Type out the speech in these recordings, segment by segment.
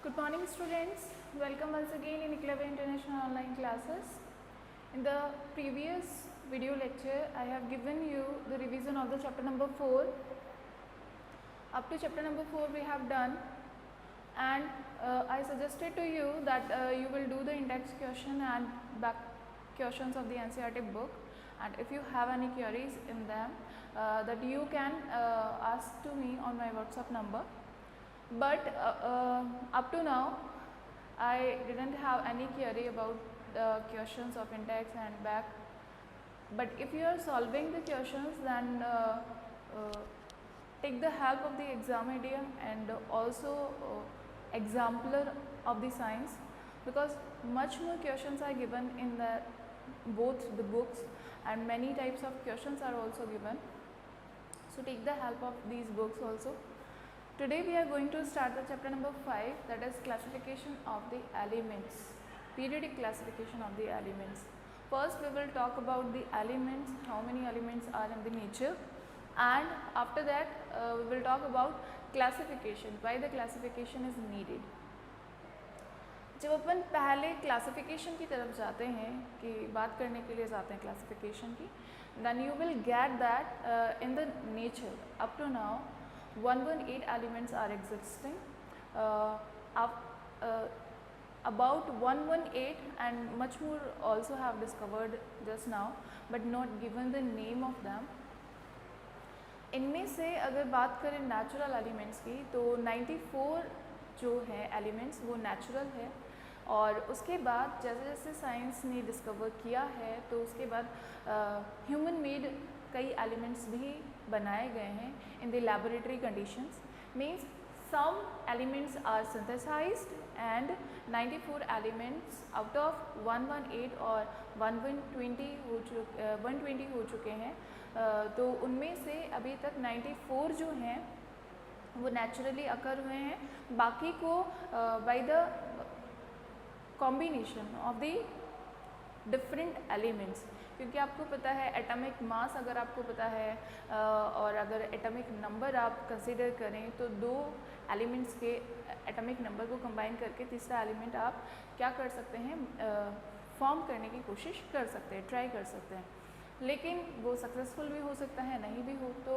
Good morning students, welcome once again in Eklavya International Online Classes. In the previous video lecture, I have given you the revision of the chapter number 4. Up to chapter number 4 we have done, and I suggested to you that you will do the index question and back questions of the NCERT book, and if you have any queries in them that you can ask to me on my WhatsApp number. But up to now I didn't have any query about the questions of index and back, but if you are solving the questions, then take the help of the Examedia and also exemplar of the science, because much more questions are given in both the books and many types of questions are also given. So take the help of these books also. Today we are going to start the chapter number 5, that is classification of the elements, periodic classification of the elements. First we will talk about the elements, how many elements are in the nature, and after that we will talk about classification, why the classification is needed. जब अपन पहले classification की तरफ जाते हैं कि बात करने के लिए जाते हैं क्लासिफिकेशन की, then you will get that in the nature up to now 118 elements are existing, about 118 and much more also have discovered just now, but not given the name of them. इनमें से अगर बात करें natural elements की, तो 94 जो है elements वो नेचुरल है, और उसके बाद जैसे जैसे साइंस ने डिस्कवर किया है तो उसके बाद ह्यूमन मेड कई एलिमेंट्स भी बनाए गए हैं in the laboratory conditions. Means some elements are synthesized and 94 elements out of 118 और 120 हो चुके हैं. तो उनमें से अभी तक 94 जो हैं वो नेचुरली अकर हुए हैं, बाकी को by the combination of the different elements. क्योंकि आपको पता है एटॉमिक मास अगर आपको पता है और अगर एटॉमिक नंबर आप कंसीडर करें तो दो एलिमेंट्स के एटॉमिक नंबर को कंबाइन करके तीसरा एलिमेंट आप क्या कर सकते हैं, फॉर्म करने की कोशिश कर सकते हैं, ट्राई कर सकते हैं. लेकिन वो सक्सेसफुल भी हो सकता है, नहीं भी हो. तो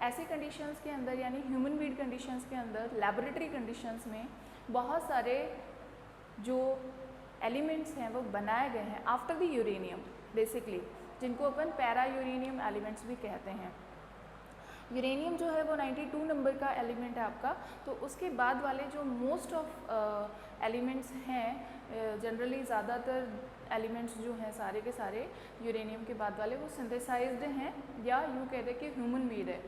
ऐसी कंडीशंस के अंदर, यानी ह्यूमन मेड कंडीशंस के अंदर, लैबोरेटरी कंडीशंस में बहुत सारे जो एलिमेंट्स हैं वो बनाए गए हैं आफ्टर द यूरेनियम बेसिकली, जिनको अपन पैरा यूरेनियम एलिमेंट्स भी कहते हैं. यूरेनियम जो है वो 92 नंबर का एलिमेंट है आपका. तो उसके बाद वाले जो मोस्ट ऑफ एलिमेंट्स हैं, जनरली ज़्यादातर एलिमेंट्स जो हैं सारे के सारे यूरेनियम के बाद वाले वो सिंथेसाइज्ड हैं, या यूँ कहते हैं कि ह्यूमन मेड है.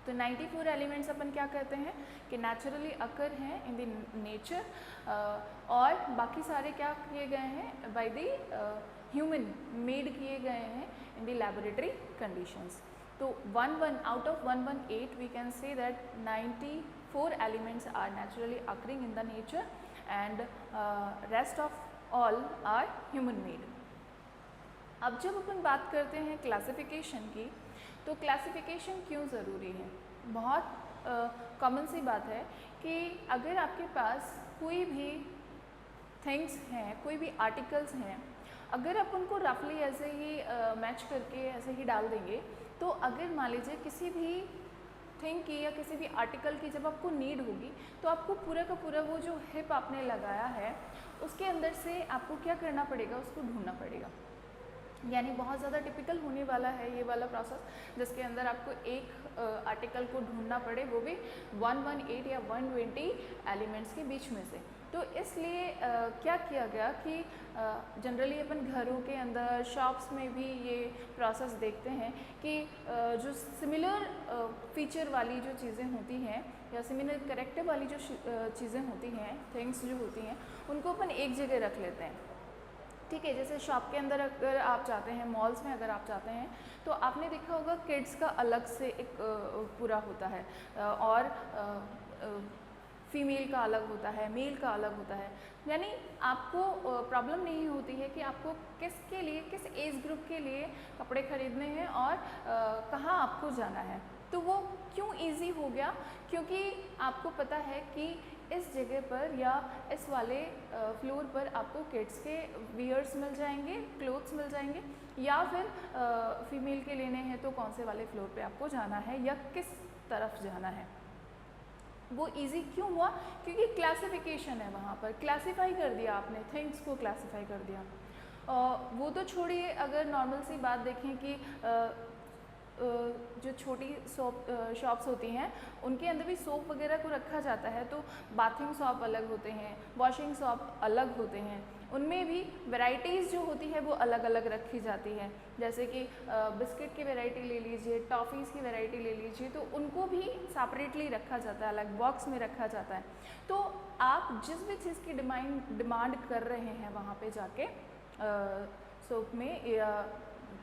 तो 94 एलिमेंट्स अपन क्या कहते हैं कि नेचुरली अकर हैं इन द नेचर, और बाकी सारे क्या किए गए हैं बाय द ह्यूमन मेड किए गए हैं इन द लैबोरेटरी कंडीशंस. तो 11 out of 118 we can say that 94 elements are naturally occurring in the nature and rest of all are human made. अब जब अपन बात करते हैं क्लासिफिकेशन की, तो क्लासिफिकेशन क्यों ज़रूरी है? बहुत कॉमन सी बात है कि अगर आपके पास कोई भी थिंग्स हैं, कोई भी आर्टिकल्स हैं, अगर आप उनको रफली ऐसे ही मैच करके ऐसे ही डाल देंगे, तो अगर मान लीजिए किसी भी थिंग की या किसी भी आर्टिकल की जब आपको नीड होगी, तो आपको पूरा का पूरा वो जो हिप आपने लगाया है उसके अंदर से आपको क्या करना पड़ेगा, उसको ढूंढना पड़ेगा. यानी बहुत ज़्यादा टिपिकल होने वाला है ये वाला प्रोसेस, जिसके अंदर आपको एक आर्टिकल को ढूंढना पड़े, वो भी 118 या 120 एलिमेंट्स के बीच में से. तो इसलिए क्या किया गया कि जनरली अपन घरों के अंदर, शॉप्स में भी ये प्रोसेस देखते हैं कि जो सिमिलर फीचर वाली जो चीज़ें होती हैं या सिमिलर करेक्टर वाली जो चीज़ें होती हैं, थिंग्स जो होती हैं, उनको अपन एक जगह रख लेते हैं. ठीक है, जैसे शॉप के अंदर अगर आप जाते हैं, मॉल्स में अगर आप जाते हैं, तो आपने देखा होगा किड्स का अलग से एक पूरा होता है, और फीमेल का अलग होता है, मेल का अलग होता है. यानी आपको प्रॉब्लम नहीं होती है कि आपको किसके लिए, किस एज ग्रुप के लिए कपड़े खरीदने हैं और कहाँ आपको जाना है. तो वो क्यों इजी हो गया? क्योंकि आपको पता है कि इस जगह पर या इस वाले फ्लोर पर आपको किड्स के वियर्स मिल जाएंगे, क्लोथ्स मिल जाएंगे, या फिर फीमेल के लेने हैं तो कौन से वाले फ्लोर पे आपको जाना है या किस तरफ जाना है। वो इजी क्यों हुआ? क्योंकि क्लासिफिकेशन है, वहाँ पर क्लासिफाई कर दिया आपने, थिंग्स को क्लासिफाई कर दिया। वो तो छोड़िए, अगर नॉर्मल सी बात देखें कि जो छोटी शॉप्स होती हैं उनके अंदर भी सोप वगैरह को रखा जाता है, तो बाथिंग सोप अलग होते हैं, वॉशिंग सोप अलग होते हैं, उनमें भी वैराइटीज़ जो होती है वो अलग अलग रखी जाती है। जैसे कि बिस्किट की वैरायटी ले लीजिए, टॉफ़ीज़ की वैरायटी ले लीजिए, तो उनको भी सेपरेटली रखा जाता है, अलग बॉक्स में रखा जाता है। तो आप जिस भी चीज़ की डिमांड कर रहे हैं वहाँ पे जाके सोप में या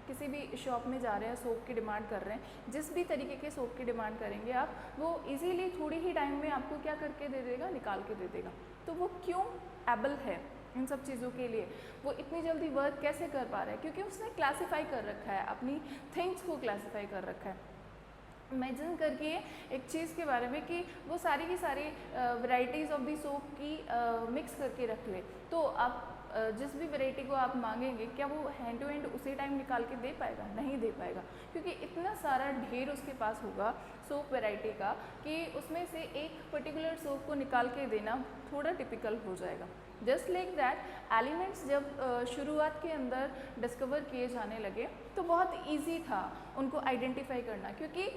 किसी भी शॉप में जा रहे हैं, सोप की डिमांड कर रहे हैं, जिस भी तरीके के सोप की डिमांड करेंगे आप, वो इजीली थोड़ी ही टाइम में आपको क्या करके दे देगा, निकाल के दे देगा। तो वो क्यों एबल है इन सब चीज़ों के लिए, वो इतनी जल्दी वर्क कैसे कर पा रहा है? क्योंकि उसने क्लासीफाई कर रखा है, अपनी थिंग्स को क्लासीफाई कर रखा है। इमेजिन करके एक चीज़ के बारे में कि वो सारी की सारी वैराइटीज़ ऑफ दी सोप की मिक्स करके रख ले, तो आप जिस भी वैरायटी को आप मांगेंगे, क्या वो हैंड टू हैंड उसी टाइम निकाल के दे पाएगा? नहीं दे पाएगा, क्योंकि इतना सारा ढेर उसके पास होगा सोप वैरायटी का कि उसमें से एक पर्टिकुलर सोप को निकाल के देना थोड़ा टिपिकल हो जाएगा। जस्ट लाइक दैट, एलिमेंट्स जब शुरुआत के अंदर डिस्कवर किए जाने लगे तो बहुत इजी था उनको आइडेंटिफाई करना, क्योंकि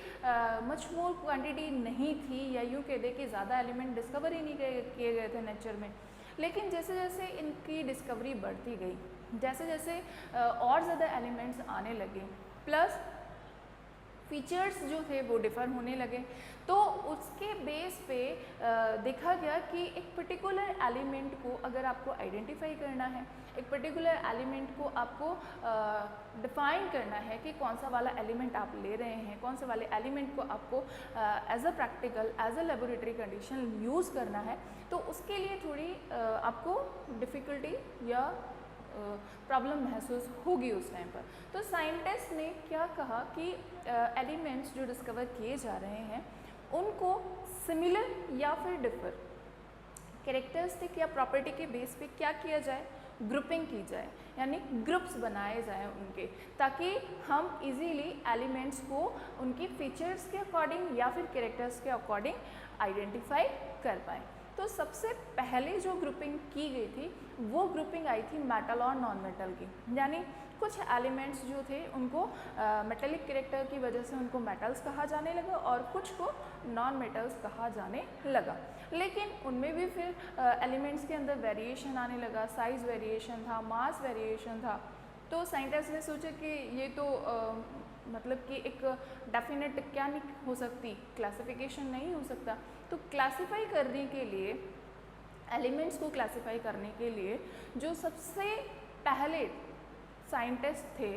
मच मोर क्वांटिटी नहीं थी, या यूँ कह दे कि ज़्यादा एलिमेंट डिस्कवर ही नहीं किए गए थे नेचर में। लेकिन जैसे जैसे इनकी डिस्कवरी बढ़ती गई, जैसे जैसे और ज़्यादा एलिमेंट्स आने लगे, प्लस फीचर्स जो थे वो डिफ़र होने लगे, तो उसके बेस पे देखा गया कि एक पर्टिकुलर एलिमेंट को अगर आपको आइडेंटिफाई करना है, एक पर्टिकुलर एलिमेंट को आपको डिफ़ाइन करना है कि कौन सा वाला एलिमेंट आप ले रहे हैं, कौन से वाले एलिमेंट को आपको as a practical, as a laboratory condition use करना है, तो उसके लिए थोड़ी आपको डिफ़िकल्टी या प्रॉब्लम महसूस होगी उस टाइम पर। तो साइंटिस्ट ने क्या कहा कि एलिमेंट्स जो डिस्कवर किए जा रहे हैं उनको सिमिलर या फिर डिफर कैरेक्टरिस्टिक या प्रॉपर्टी के बेस पे क्या किया जाए, ग्रुपिंग की जाए, यानी ग्रुप्स बनाए जाएं उनके, ताकि हम इजीली एलिमेंट्स को उनकी फीचर्स के अकॉर्डिंग या फिर कैरेक्टर्स के अकॉर्डिंग आइडेंटिफाई कर पाएँ। तो सबसे पहले जो ग्रुपिंग की गई थी वो ग्रुपिंग आई थी मेटल और नॉन मेटल की, यानी कुछ एलिमेंट्स जो थे उनको मेटेलिक कैरेक्टर की वजह से उनको मेटल्स कहा जाने लगा और कुछ को नॉन मेटल्स कहा जाने लगा। लेकिन उनमें भी फिर एलिमेंट्स के अंदर वेरिएशन आने लगा, साइज़ वेरिएशन था, मास वेरिएशन था। तो साइंटिस्ट ने सोचा कि ये तो मतलब कि एक डेफिनेट क्या नहीं हो सकती, क्लासिफिकेशन नहीं हो सकता। तो क्लासिफाई करने के लिए, एलिमेंट्स को क्लासिफाई करने के लिए जो सबसे पहले साइंटिस्ट थे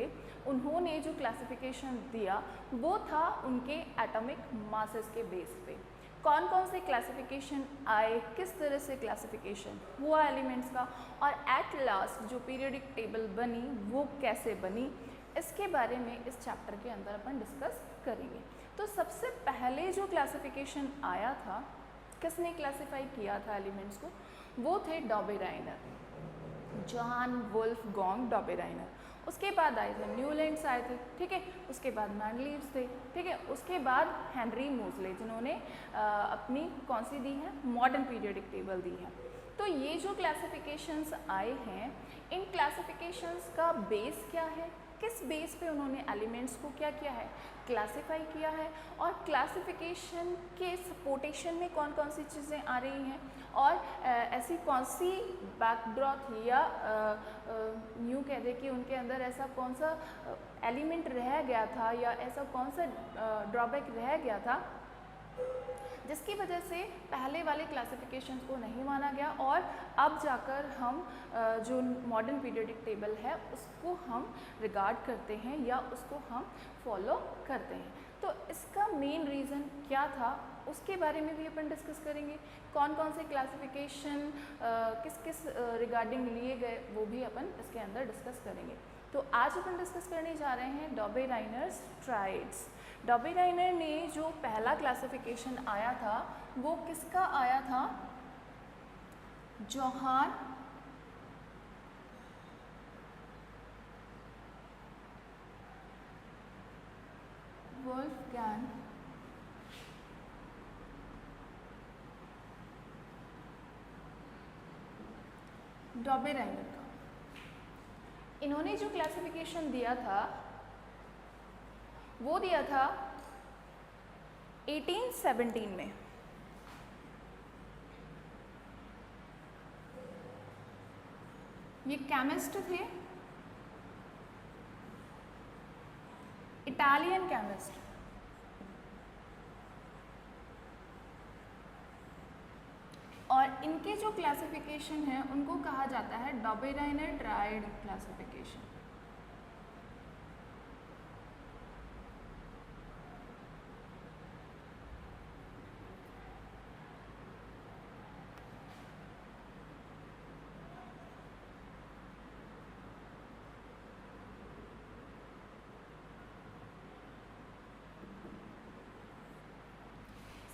उन्होंने जो क्लासिफिकेशन दिया वो था उनके एटॉमिक मासेस के बेस पे। कौन कौन से क्लासिफिकेशन आए, किस तरह से क्लासिफिकेशन हुआ एलिमेंट्स का, और एट लास्ट जो पीरियोडिक टेबल बनी वो कैसे बनी, इसके बारे में इस चैप्टर के अंदर अपन डिस्कस करेंगे। तो सबसे पहले जो क्लासिफिकेशन आया था, किसने क्लासिफाई किया था एलिमेंट्स को, वो थे डॉबेराइनर, जॉन वुल्फगांग डॉबेराइनर। उसके बाद आए थे न्यूलैंड्स आए थे, ठीक है, उसके बाद मैंडलीव्स थे, ठीक है, उसके बाद हेनरी मोजले जिन्होंने अपनी कौन सी दी है, मॉडर्न पीरियोडिक टेबल दी है। तो ये जो क्लासिफिकेशंस आए हैं, इन क्लासिफिकेशंस का बेस क्या है, किस बेस पे उन्होंने एलिमेंट्स को क्या किया है, क्लासिफाई किया है, और क्लासिफिकेशन के सपोर्टेशन में कौन कौन सी चीज़ें आ रही हैं, और ऐसी कौन सी बैकड्रॉप या यूँ कह दे कि उनके अंदर ऐसा कौन सा एलिमेंट रह गया था या ऐसा कौन सा ड्रॉबैक रह गया था जिसकी वजह से पहले वाले क्लासिफिकेशंस को नहीं माना गया, और अब जाकर हम जो मॉडर्न पीरियोडिक टेबल है उसको हम रिगार्ड करते हैं या उसको हम फॉलो करते हैं। तो इसका मेन रीज़न क्या था उसके बारे में भी अपन डिस्कस करेंगे। कौन कौन से क्लासिफिकेशन किस किस रिगार्डिंग लिए गए वो भी अपन इसके अंदर डिस्कस करेंगे। तो आज अपन डिस्कस करने जा रहे हैं डॉबेराइनर्स ट्राइड्स। डॉबी राइनर ने जो पहला क्लासिफिकेशन आया था वो किसका आया था? जोहान वोल्फगैंग डॉबी राइनर का। इन्होंने जो क्लासिफिकेशन दिया था वो दिया था 1817 में। ये केमिस्ट थे, इटालियन केमिस्ट। और इनके जो क्लासिफिकेशन है उनको कहा जाता है डॉबी राइनर ट्रायड क्लासिफिकेशन।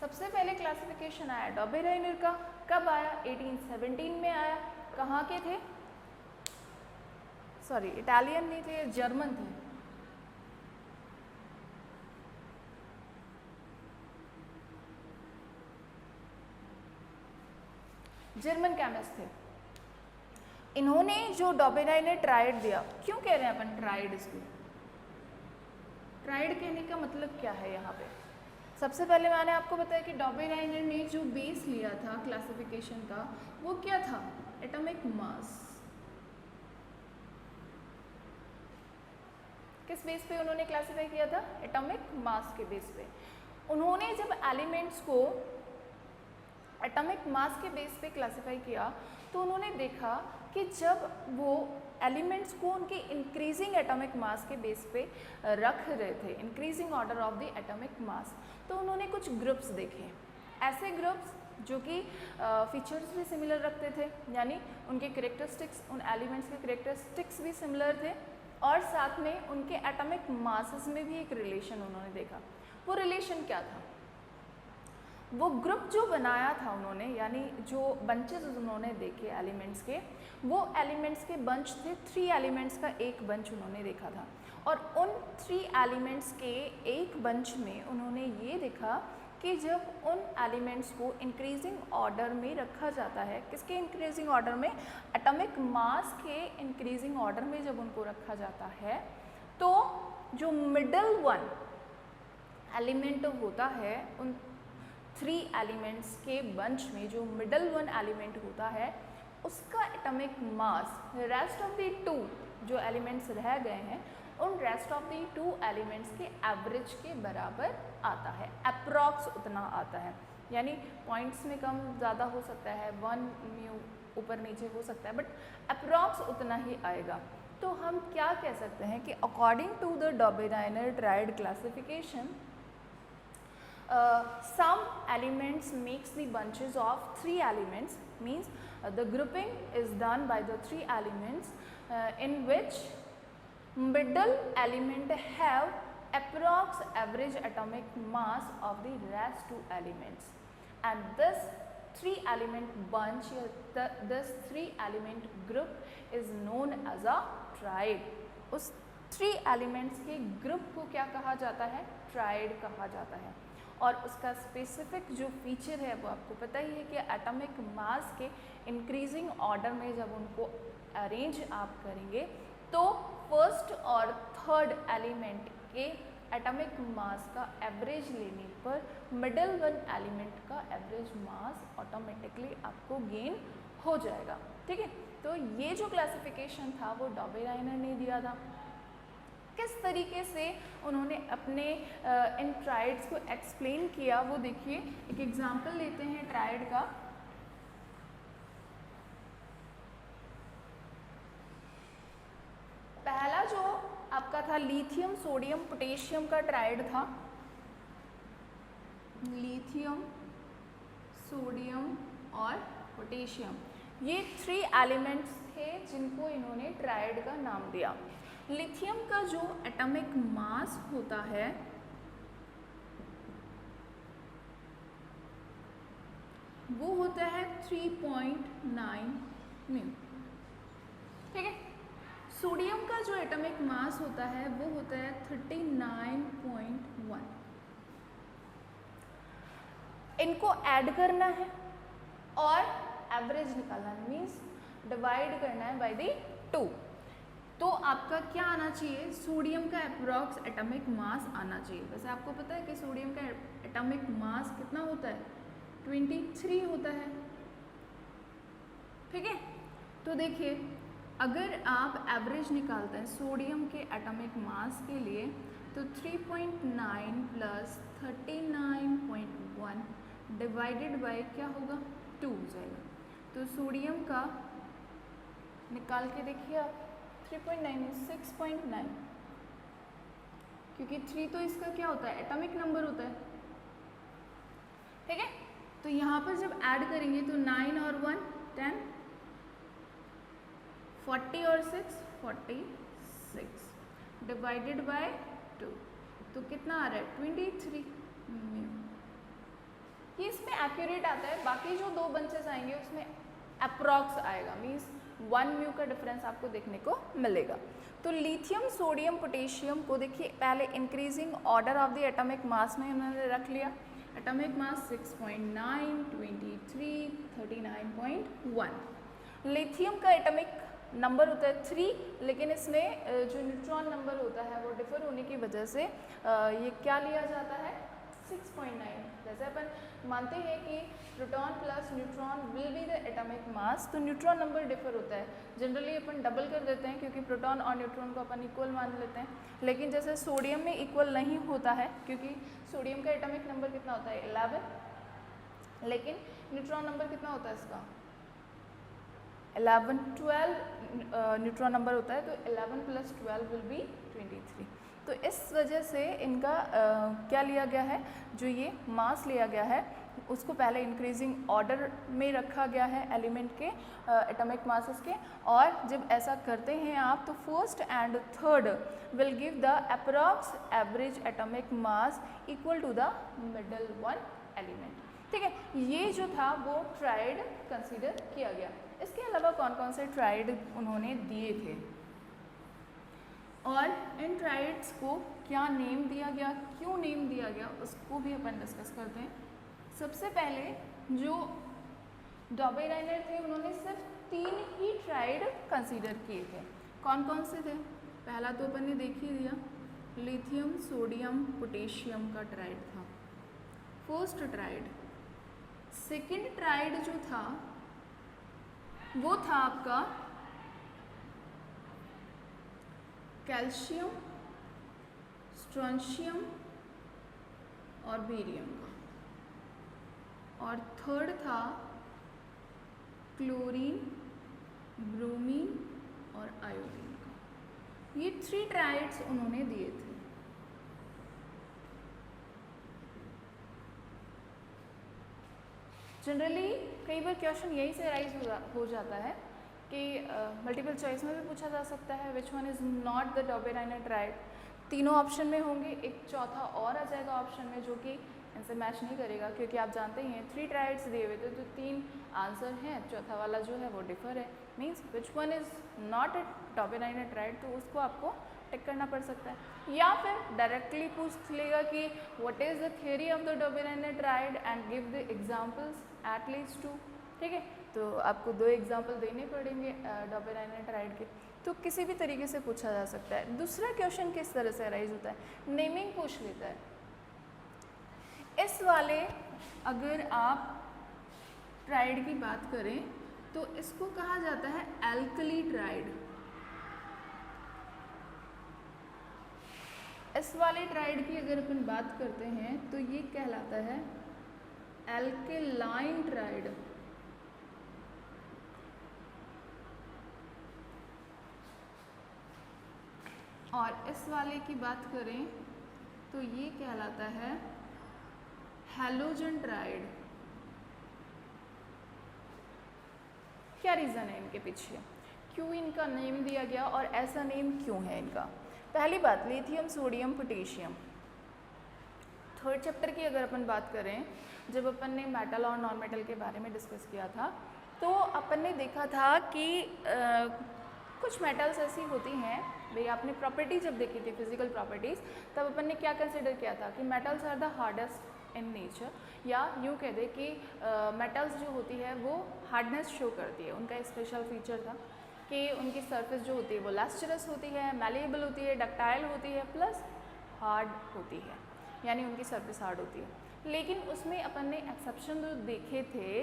सबसे पहले क्लासिफिकेशन आया डॉबी राइनर का, कब आया? 1817 में आया। कहाँ के थे? सॉरी, इटालियन नहीं थे, जर्मन थे। जर्मन केमिस्ट थे। इन्होंने जो डॉबी राइनर ट्रायड दिया, क्यों कह रहे हैं अपन ट्रायड? इसको ट्रायड कहने का मतलब क्या है यहाँ पे? सबसे पहले मैंने आपको बताया कि डॉबी राइनर ने जो बेस लिया था क्लासिफिकेशन का वो क्या था? Atomic mass. किस बेस पे उन्होंने क्लासिफाई किया था? एटॉमिक मास के बेस पे। उन्होंने जब एलिमेंट्स को एटॉमिक मास के बेस पे क्लासिफाई किया तो उन्होंने देखा कि जब वो एलिमेंट्स को उनके इंक्रीजिंग एटॉमिक मास के बेस पे रख रहे थे, increasing order of the atomic mass, तो उन्होंने कुछ ग्रुप्स देखे। ऐसे ग्रुप्स जो कि फीचर्स भी सिमिलर रखते थे, यानी उनके करेक्टरिस्टिक्स, उन एलिमेंट्स के करेक्टरिस्टिक्स भी सिमिलर थे, और साथ में उनके एटॉमिक मासेस में भी एक रिलेशन उन्होंने देखा। वो रिलेशन क्या था? वो ग्रुप जो बनाया था उन्होंने, यानी जो बंचेस उन्होंने देखे एलिमेंट्स के, वो एलिमेंट्स के बंच थे। 3 एलिमेंट्स का एक बंच उन्होंने देखा था, और उन 3 एलिमेंट्स के एक बंच में उन्होंने ये देखा कि जब उन एलिमेंट्स को इंक्रीजिंग ऑर्डर में रखा जाता है, किसके इंक्रीजिंग ऑर्डर में? एटॉमिक मास के इंक्रीजिंग ऑर्डर में जब उनको रखा जाता है, तो जो मिडल वन एलिमेंट होता है उन 3 एलिमेंट्स के बंच में, जो मिडल वन एलिमेंट होता है उसका atomic mass rest of the 2 जो एलिमेंट्स रह गए हैं उन रेस्ट ऑफ द 2 एलिमेंट्स के एवरेज के बराबर आता है। अप्रॉक्स उतना आता है, यानी पॉइंट्स में कम ज़्यादा हो सकता है, 1 म्यू ऊपर नीचे हो सकता है, बट अप्रॉक्स उतना ही आएगा। तो हम क्या कह सकते हैं कि according to the Dobereiner triad classification, some elements makes the bunches of 3 elements, means the grouping is done by the 3 elements in which middle element have approx average atomic mass of the rest 2 elements, and this 3 element bunch, this 3 element group is known as a triad. उस 3 elements के group को क्या कहा जाता है? Tried कहा जाता है। और उसका स्पेसिफिक जो फीचर है वो आपको पता ही है कि एटॉमिक मास के इंक्रीजिंग ऑर्डर में जब उनको अरेंज आप करेंगे तो फर्स्ट और थर्ड एलिमेंट के एटॉमिक मास का एवरेज लेने पर मिडल वन एलिमेंट का एवरेज मास ऑटोमेटिकली आपको गेन हो जाएगा। ठीक है, तो ये जो क्लासिफिकेशन था वो डॉबी राइनर ने दिया था। किस तरीके से उन्होंने अपने इन ट्राइड्स को एक्सप्लेन किया वो देखिए। एक एग्जांपल लेते हैं ट्राइड का। पहला जो आपका था लिथियम सोडियम पोटेशियम का ट्राइड था, लिथियम सोडियम और पोटेशियम, ये 3 एलिमेंट्स थे जिनको इन्होंने ट्राइड का नाम दिया। लिथियम का जो एटॉमिक मास होता है वो होता है 3.9 म्यू। ठीक है, सोडियम का जो एटॉमिक मास होता है वो होता है 39.1। इनको ऐड करना है और एवरेज निकालना है, मीन्स डिवाइड करना है बाय दी 2। तो आपका क्या आना चाहिए, सोडियम का अप्रॉक्स एटॉमिक मास आना चाहिए। वैसे आपको पता है कि सोडियम का एटॉमिक मास कितना होता है, 23 होता है। ठीक है, तो देखिए अगर आप एवरेज निकालते हैं सोडियम के एटॉमिक मास के लिए तो 3.9 प्लस 39.1 डिवाइडेड बाय क्या होगा, 2 हो जाएगा। तो सोडियम का निकाल के देखिए आप, 3.9 6.9, क्योंकि 3 तो इसका क्या होता है, एटॉमिक नंबर होता है। ठीक है, तो यहाँ पर जब ऐड करेंगे तो 9 और 1 10, 40 और 6 46 डिवाइडेड बाय 2, तो कितना आ रहा है 23 म्यू। ये इसमें एक्यूरेट आता है, बाकी जो 2 बंचेस आएंगे उसमें अप्रॉक्स आएगा, मीन्स 1 म्यू का डिफरेंस आपको देखने को मिलेगा। तो लिथियम सोडियम पोटेशियम को देखिए पहले increasing order of the atomic mass में उन्होंने रख लिया। Atomic mass 6.9 23 39.1। लिथियम का एटॉमिक नंबर होता है 3, लेकिन इसमें जो न्यूट्रॉन नंबर होता है वो डिफर होने की वजह से ये क्या लिया जाता है 6.9। जैसे अपन मानते हैं कि proton plus neutron will be the atomic mass, तो न्यूट्रॉन नंबर डिफर होता है। जनरली अपन डबल कर देते हैं क्योंकि प्रोटॉन और न्यूट्रॉन को अपन इक्वल मान लेते हैं, लेकिन जैसे सोडियम में इक्वल नहीं होता है क्योंकि सोडियम का एटॉमिक नंबर कितना होता है 11, लेकिन न्यूट्रॉन नंबर कितना होता है इसका 11 12 न्यूट्रॉन नंबर होता है, तो 11 प्लस 12 विल बी 23। तो इस वजह से इनका क्या लिया गया है, जो ये मास लिया गया है उसको पहले इंक्रीजिंग ऑर्डर में रखा गया है एलिमेंट के एटॉमिक मासेस के, और जब ऐसा करते हैं आप तो first and third will give the approx average atomic mass equal to the middle one element. ठीक है, ये जो था वो ट्राइड कंसीडर किया गया। इसके अलावा कौन कौन से ट्राइड उन्होंने दिए थे और इन ट्राइड्स को क्या नेम दिया गया, क्यों नेम दिया गया, उसको भी अपन डिस्कस करते हैं। सबसे पहले जो डॉबेराइनर थे उन्होंने सिर्फ 3 ही ट्राइड कंसीडर किए थे। कौन कौन से थे, पहला तो अपन ने देख ही दिया, लिथियम सोडियम पोटेशियम का ट्राइड था फर्स्ट ट्राइड। सेकंड ट्राइड जो था वो था आपका कैल्शियम स्ट्रोंशियम और बेरियम का, और थर्ड था क्लोरीन ब्रोमीन और आयोडीन का। ये 3 ट्राइड्स उन्होंने दिए थे। जनरली कई बार क्वेश्चन यही से राइज हो जाता है कि मल्टीपल चॉइस में भी पूछा जा सकता है which one is not the Dobereiner triad. तीनों ऑप्शन में होंगे, एक चौथा और आ जाएगा ऑप्शन में जो कि इनसे मैच नहीं करेगा, क्योंकि आप जानते ही हैं 3 ट्राइड्स दिए हुए थे तो 3 आंसर हैं, चौथा वाला जो है वो डिफर है, means which one is not a Dobereiner triad, तो उसको आपको टिक करना पड़ सकता है। या फिर डायरेक्टली पूछ लेगा कि what is the theory of the Dobereiner triad and give the examples at least 2। ठीक है, तो आपको 2 एग्जाम्पल देने पड़ेंगे डॉबेराइनर ट्राइड के, तो किसी भी तरीके से पूछा जा सकता है। दूसरा क्वेश्चन किस तरह से अराइज होता है, नेमिंग पूछ लेता है। इस वाले अगर आप ट्राइड की बात करें तो इसको कहा जाता है एल्कली ट्राइड। इस वाले ट्राइड की अगर अपन बात करते हैं तो ये कहलाता है एल्केलाइन ट्राइड। और इस वाले की बात करें तो ये कहलाता है हैलोजन ट्राइड। क्या रीज़न है इनके पीछे, क्यों इनका नेम दिया गया और ऐसा नेम क्यों है इनका? पहली बात lithium sodium potassium, third chapter की अगर अपन बात करें, जब अपन ने मेटल और नॉन मेटल के बारे में डिस्कस किया था, तो अपन ने देखा था कि कुछ मेटल्स ऐसी होती हैं, भाई आपने प्रॉपर्टी जब देखी थी फिजिकल प्रॉपर्टीज़, तब अपन ने क्या कंसिडर किया था कि metals are the hardest in nature, या यूँ कह दे कि मेटल्स जो होती है वो हार्डनेस शो करती है। उनका एक स्पेशल फीचर था कि उनकी सरफेस जो होती है वो लस्ट्रस होती है, मैलेबल होती है, डक्टाइल होती है, प्लस हार्ड होती है, यानी उनकी सरफेस हार्ड होती है। लेकिन उसमें अपन ने एक्सेप्शन जो देखे थे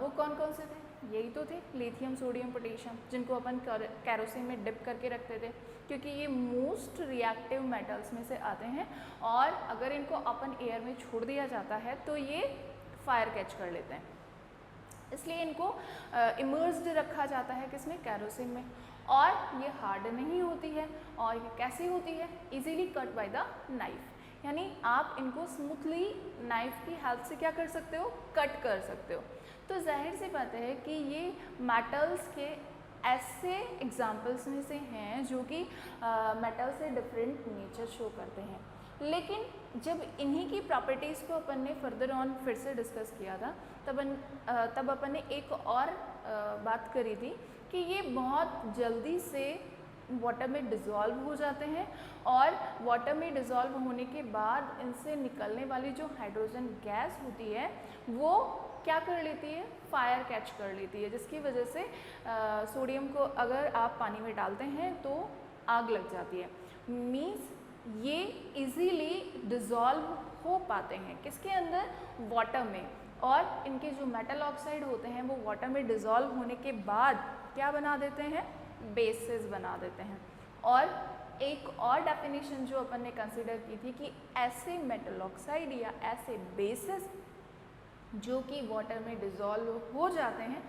वो कौन कौन से थे? यही तो थे, लिथियम, सोडियम, पोटेशियम, जिनको अपन कैरोसिन में डिप करके रखते थे, क्योंकि ये मोस्ट रिएक्टिव मेटल्स में से आते हैं और अगर इनको अपन एयर में छोड़ दिया जाता है तो ये फायर कैच कर लेते हैं, इसलिए इनको इमर्स्ड रखा जाता है किसमें? कैरोसिन में। और ये हार्ड नहीं होती है, और ये कैसी होती है? Easily cut by the knife, यानी आप इनको स्मूथली नाइफ की हेल्प से क्या कर सकते हो? कट कर सकते हो। तो जाहिर सी बात है कि ये मेटल्स के ऐसे एग्जाम्पल्स में से हैं जो कि मेटल से डिफरेंट नेचर शो करते हैं। लेकिन जब इन्हीं की प्रॉपर्टीज़ को अपन ने फर्दर ऑन फिर से डिस्कस किया था, तब अपन ने एक और बात करी थी कि ये बहुत जल्दी से वाटर में डिज़ोल्व हो जाते हैं, और वाटर में डिज़ोल्व होने के बाद इनसे निकलने वाली जो हाइड्रोजन गैस होती है वो क्या कर लेती है? फायर कैच कर लेती है, जिसकी वजह से सोडियम को अगर आप पानी में डालते हैं तो आग लग जाती है। मीन्स ये इजीली डिज़ोल्व हो पाते हैं किसके अंदर? वाटर में। और इनके जो मेटल ऑक्साइड होते हैं वो वाटर में डिज़ोल्व होने के बाद क्या बना देते हैं? बेसेस बना देते हैं। और एक और डेफिनेशन जो अपन ने कंसिडर की थी कि ऐसे मेटल ऑक्साइड या ऐसे बेसेस जो कि वाटर में डिज़ोल्व हो जाते हैं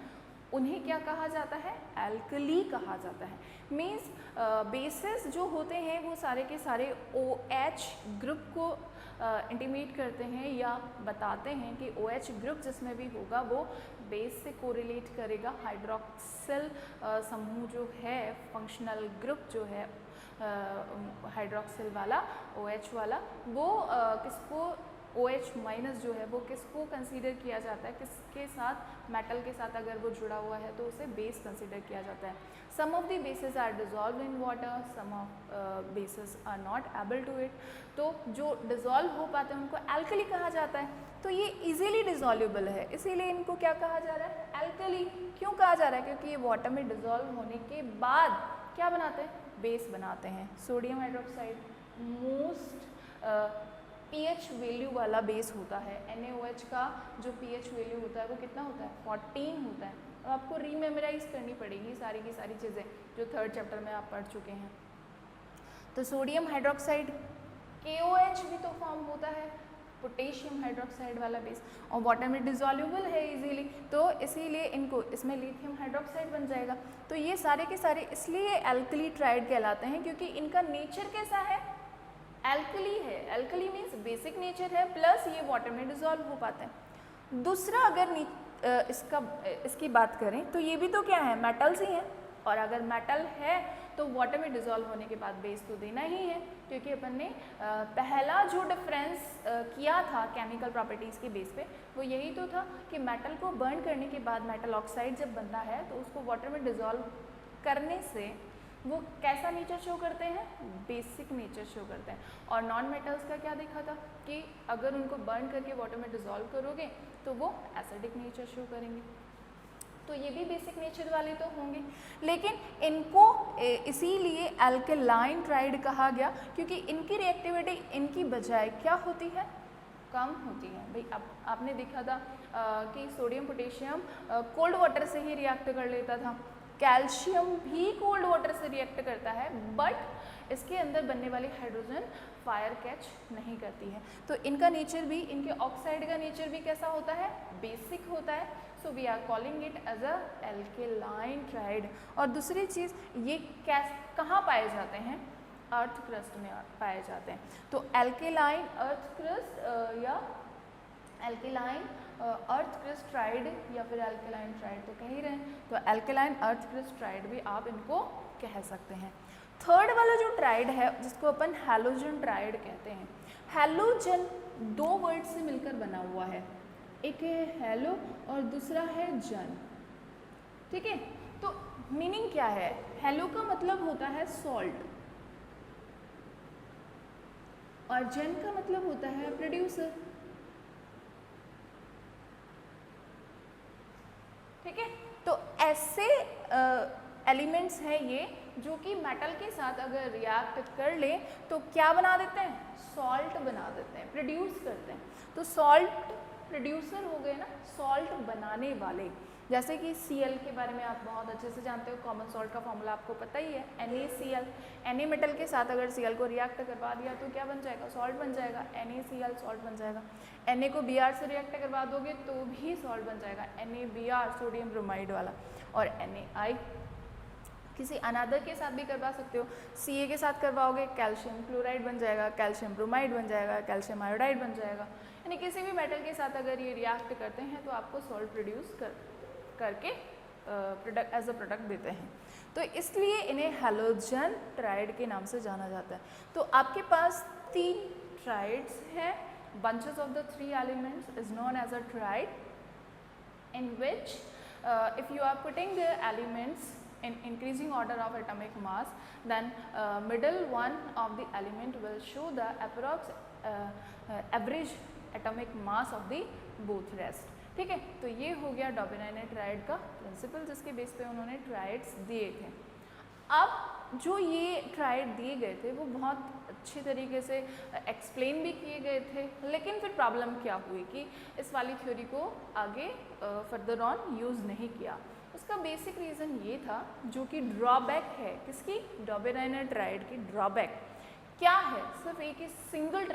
उन्हें क्या कहा जाता है? एल्कली कहा जाता है। मीन्स बेसेस जो होते हैं वो सारे के सारे OH ग्रुप को इंटीमेट करते हैं या बताते हैं कि OH ग्रुप जिसमें भी होगा वो बेस से कोरिलेट करेगा। हाइड्रोक्सिल समूह जो है, फंक्शनल ग्रुप जो है हाइड्रोक्सिल वाला, OH वाला, वो किसको OH माइनस जो है वो किसको कंसीडर किया जाता है? किसके साथ? मेटल के साथ अगर वो जुड़ा हुआ है तो उसे बेस कंसीडर किया जाता है। Some of the bases are dissolve in water, some of bases are not able to it. तो जो डिज़ोल्व हो पाते हैं उनको एल्कली कहा जाता है। तो ये इजीली डिज़ोल्यूबल है, इसीलिए इनको क्या कहा जा रहा है? एल्कली। क्यों कहा जा रहा है? क्योंकि ये वाटर में डिज़ोल्व होने के बाद क्या बनाते हैं? बेस बनाते हैं। Sodium hydroxide most pH value वाला बेस होता है। NaOH का जो pH वैल्यू होता है वो कितना होता है? 14 होता है। अब आपको रीमेमोराइज करनी पड़ेगी सारी की सारी चीज़ें जो थर्ड चैप्टर में आप पढ़ चुके हैं। तो सोडियम हाइड्रोक्साइड KOH भी तो फॉर्म होता है, पोटेशियम हाइड्रोक्साइड वाला बेस, और वाटर में डिज़ोल्यूबल है इजीली, तो इसीलिए इनको इसमें लिथियम हाइड्रोक्साइड बन जाएगा। तो ये सारे के सारे इसलिए एल्कली ट्राइड कहलाते हैं क्योंकि इनका नेचर कैसा है? एल्कली है। एल्कली मीन्स बेसिक नेचर है, प्लस ये वाटर में डिज़ोल्व हो पाते हैं। दूसरा अगर इसकी बात करें तो ये भी तो क्या है? मेटल्स ही हैं, और अगर मेटल है तो वाटर में डिज़ोल्व होने के बाद बेस तो देना ही है, क्योंकि अपन ने पहला जो डिफरेंस किया था केमिकल प्रॉपर्टीज़ के बेस पे वो यही तो था कि मेटल को बर्न करने के बाद मेटल ऑक्साइड जब बनता है तो उसको वाटर में डिज़ोल्व करने से वो कैसा नेचर शो करते हैं? बेसिक नेचर शो करते हैं। और नॉन मेटल्स का क्या देखा था कि अगर उनको बर्न करके वाटर में डिज़ोल्व करोगे तो वो एसिडिक नेचर शो करेंगे। तो ये भी बेसिक नेचर वाले तो होंगे, लेकिन इनको इसीलिए अल्कलाइन ट्राइड कहा गया क्योंकि इनकी रिएक्टिविटी इनकी बजाय क्या होती है? कम होती है। भाई अब आपने देखा था कि सोडियम पोटेशियम कोल्ड वाटर से ही रिएक्ट कर लेता था, कैल्शियम भी कोल्ड वाटर से रिएक्ट करता है, बट इसके अंदर बनने वाली हाइड्रोजन फायर कैच नहीं करती है। तो इनका नेचर भी, इनके ऑक्साइड का नेचर भी कैसा होता है? बेसिक होता है। So we are calling it as a alkaline triad. और दूसरी चीज़, ये कहाँ पाए जाते हैं? अर्थ क्रस्ट में पाए जाते हैं। तो एल्केलाइन अर्थ क्रस्ट या एल्केलाइन अर्थ क्रस्ट ट्राइड या फिर एल्केलाइन ट्राइड तो कह ही रहे हैं, तो एल्केलाइन अर्थ क्रस्ट ट्राइड भी आप इनको कह सकते हैं। थर्ड वाला जो ट्राइड है जिसको अपन हैलोजन ट्राइड कहते हैं। हैलोजन दो वर्ड से मिलकर बना हुआ है, एक है हेलो और दूसरा है जन, ठीक है। तो मीनिंग क्या है, हेलो का मतलब होता है सॉल्ट और जन का मतलब होता है प्रोड्यूसर, ठीक है। तो ऐसे एलिमेंट्स हैं ये जो कि मेटल के साथ अगर रिएक्ट कर ले तो क्या बना देते हैं, सॉल्ट बना देते हैं, प्रोड्यूस करते हैं। तो सॉल्ट प्रोड्यूसर हो गए ना, सॉल्ट बनाने वाले। जैसे कि Cl के बारे में आप बहुत अच्छे से जानते हो, कॉमन सॉल्ट का फॉर्मूला आपको पता ही है, NaCl। Na मेटल के साथ अगर Cl को रिएक्ट करवा दिया तो क्या बन जाएगा, सॉल्ट बन जाएगा, NaCl सॉल्ट बन जाएगा। Na को Br से रिएक्ट करवा दोगे तो भी सॉल्ट बन जाएगा, NaBr सोडियम ब्रोमाइड वाला। और Na किसी अनदर के साथ भी करवा सकते हो, Ca के साथ करवाओगे कैल्शियम क्लोराइड बन जाएगा, कैल्शियम ब्रोमाइड बन जाएगा, कैल्शियम आयोडाइड बन जाएगा। यानी किसी भी मेटल के साथ अगर ये रिएक्ट करते हैं तो आपको सॉल्ट प्रोड्यूस करके प्रोडक्ट एज अ प्रोडक्ट देते हैं। तो इसलिए इन्हें हैलोजन ट्राइड के नाम से जाना जाता है। तो आपके पास 3 ट्राइड्स हैं, bunches of the 3 elements is known as a tride, in which if you are putting the elements in increasing order of atomic mass, then middle one of the element will show the average atomic mass of the both rest, ठीक है। तो ये हो गया डॉबेनाइने tried का principal, जिसके base पे उन्होंने ट्राइड्स दिए थे। अब जो ये ट्राइड दिए गए थे वो बहुत अच्छे तरीके से एक्सप्लेन भी किए गए थे, लेकिन फिर प्रॉब्लम क्या हुई कि इस वाली थ्योरी को आगे फर्दर ऑन यूज़ नहीं किया। उसका बेसिक रीज़न ये था, जो कि ड्रॉबैक है किसकी, डॉबेनाइने ट्राइड की ड्रॉबैक क्या है, सिर्फ एक ही सिंगल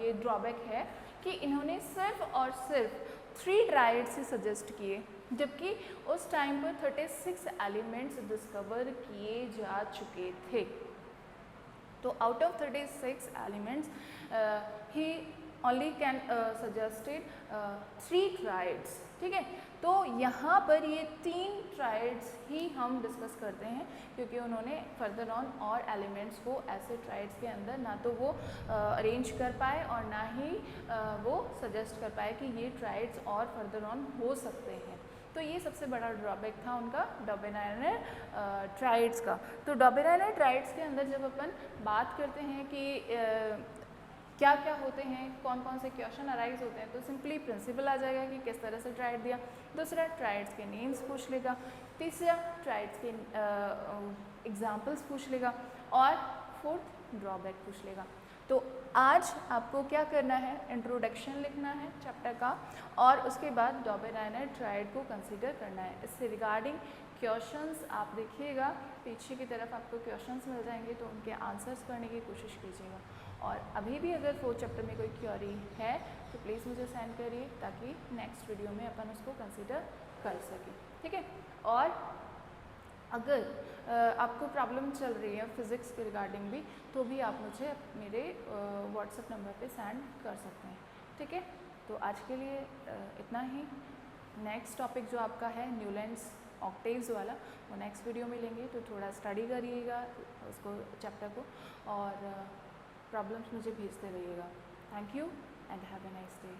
ये ड्रॉबैक है कि इन्होंने सिर्फ और सिर्फ 3 ट्राइड्स ही सजेस्ट किए, जबकि उस टाइम पर 36 एलिमेंट्स डिस्कवर किए जा चुके थे। तो out of 36 elements he only can suggested 3 triads, ठीक है। तो यहाँ पर ये 3 ट्राइड्स ही हम डिस्कस करते हैं, क्योंकि उन्होंने फर्दर ऑन और एलिमेंट्स को ऐसे ट्राइड्स के अंदर ना तो वो अरेंज कर पाए और ना ही वो सजेस्ट कर पाए कि ये ट्राइड्स और फर्दर ऑन हो सकते हैं। तो ये सबसे बड़ा ड्रॉबैक था उनका डॉबेनाइने ट्राइड्स का। तो डॉबेनाइने ट्राइड्स के अंदर जब अपन बात करते हैं कि क्या क्या होते हैं, कौन कौन से क्वेश्चन अराइज होते हैं, तो सिंपली प्रिंसिपल आ जाएगा कि किस तरह से ट्राइड दिया, दूसरा ट्राइड्स के नेम्स पूछ लेगा, तीसरा ट्राइड्स के एग्जाम्पल्स पूछ लेगा और फोर्थ ड्रॉबैक पूछ लेगा। तो आज आपको क्या करना है, इंट्रोडक्शन लिखना है चैप्टर का और उसके बाद डॉबेनाइने ट्राइड को कंसीडर करना है। इससे रिगार्डिंग क्वेश्चंस आप देखिएगा, पीछे की तरफ आपको क्वेश्चंस मिल जाएंगे, तो उनके आंसर्स करने की कोशिश कीजिएगा। और अभी भी अगर 4th चैप्टर में कोई क्वेरी है तो प्लीज़ मुझे सेंड करिए, ताकि नेक्स्ट वीडियो में अपन उसको कंसीडर कर सकें, ठीक है। और अगर आपको प्रॉब्लम चल रही है फिज़िक्स के रिगार्डिंग भी, तो भी आप मुझे मेरे व्हाट्सएप नंबर पे सेंड कर सकते हैं, ठीक है। तो आज के लिए इतना ही। नेक्स्ट टॉपिक जो आपका है न्यूलैंड्स ऑक्टेव्स वाला, वो नेक्स्ट वीडियो में लेंगे, तो थोड़ा स्टडी करिएगा उसको, चैप्टर को, और प्रॉब्लम्स मुझे भेजते रहिएगा। Thank you and have a nice day.